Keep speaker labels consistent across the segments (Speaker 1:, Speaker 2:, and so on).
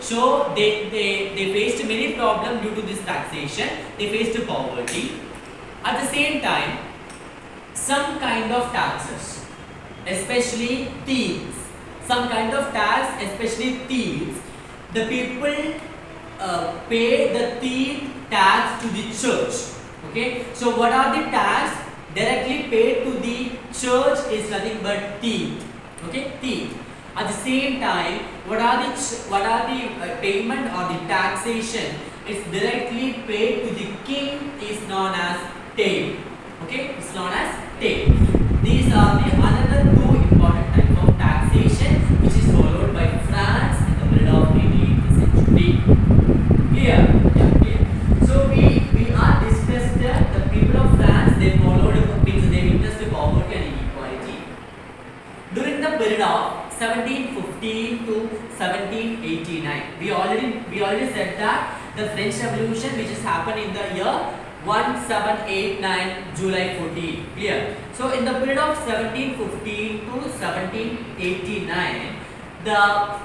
Speaker 1: So they faced many problems due to this taxation. They faced poverty. At the same time, some kind of taxes, especially thieves, some kind of tax, especially thieves, the people pay the thief tax to the church. Okay, so what are the tax directly paid to the church is nothing but thief. Okay, thief. At the same time, what are the payment or the taxation is directly paid to the king is known as taille. Okay, it's known as taille. These are the another two important types of taxation which is followed by France in the middle of 18th century. Clear? Yeah, clear. So we are discussed the people of France, they followed, means they witnessed poverty and inequality. During the period of 1715 to 1789, we already said that the French Revolution, which has happened in the year 1789 July 14. Clear? So in the period of 1715 to 1789, the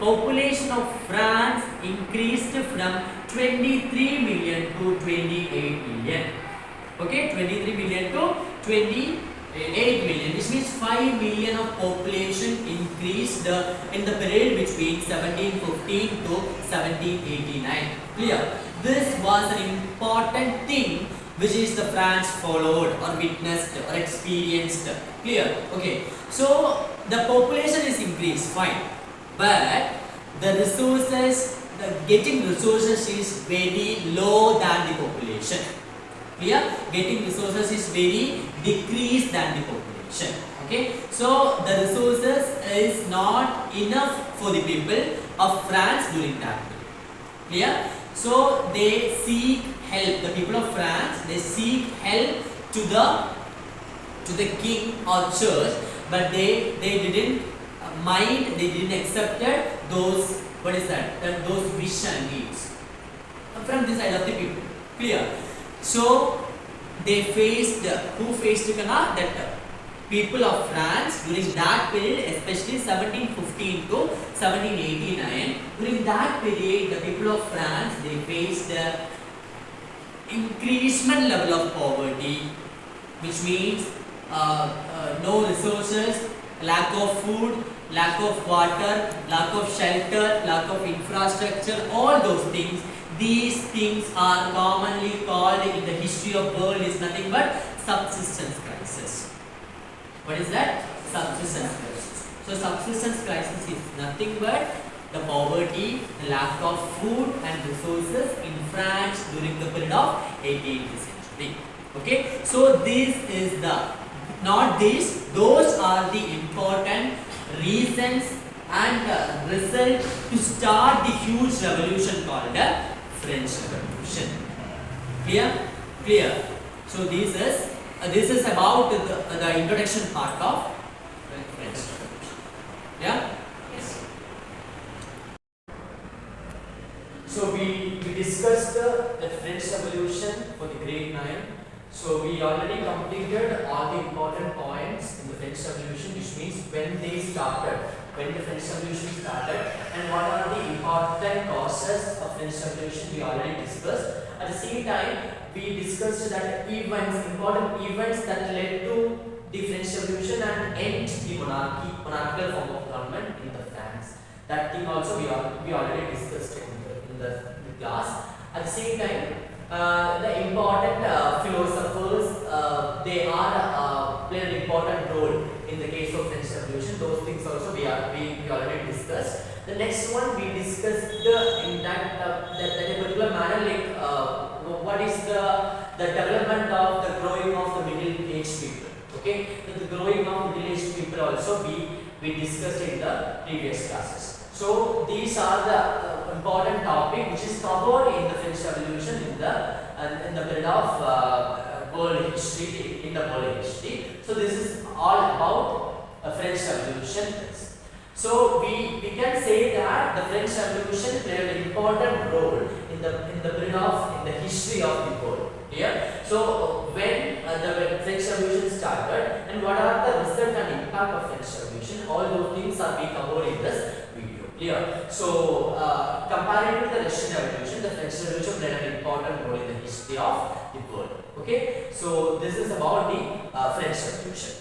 Speaker 1: population of France increased from 23 million to 28 million. Okay, 23 million to 28 million, which means 5 million of population increased in the period between 1715 to 1789. Clear? This was an important thing which is the France followed or witnessed or experienced. Clear? Okay. So the population is increased, fine, but the resources, the getting resources is very low than the population. Clear? Getting resources is very decreased than the population. Okay. So the resources is not enough for the people of France during that period. Clear? So they seek help. The people of France, they seek help to the king or church, but they didn't mind. They didn't accepted those, what is that? Those vision needs from this side of the people. Clear? So they faced, who faced that people of France during that period, especially 1715 to 1789. During that period, the people of France, they faced increasement level of poverty, which means no resources, lack of food, lack of water, lack of shelter, lack of infrastructure, all those things. These things are commonly called in the history of world is nothing but subsistence crisis. What is that? Subsistence crisis. So subsistence crisis is nothing but the poverty, the lack of food and resources in France during the period of 18th century. Okay. So this is the, not this, those are the important reasons and result to start the huge revolution called the French Revolution. Clear? Clear. So this is about the introduction part of French Revolution. Yeah? Yes. So we discussed the French Revolution for the grade 9. So we already completed all the important points in the French Revolution, which means when they started, when the French Revolution started, and what are the important causes of French Revolution we already discussed. At the same time, we discussed that events, important events that led to the French Revolution and end the monarchical form of government in the France. That thing also we already discussed in the class. At the same time, the important philosophers, they are play an important role in the case of French Revolution. Those things also we already discussed. The next one we discussed in that a particular manner, like what is the development of the growing of the middle-aged people. Okay, the growing of middle-aged people also we discussed in the previous classes. So these are the important topic which is covered in the French Revolution in the period of world history, in the world history. So this is all about French Revolution. So we can say that the French Revolution played an important role in the history of the world. Clear? So when the French Revolution started and what are the result and impact of French Revolution, all those things are being covered in this video. Clear? So comparatively the French Revolution played an important role in the history of the world. Okay, so this is about the French Revolution.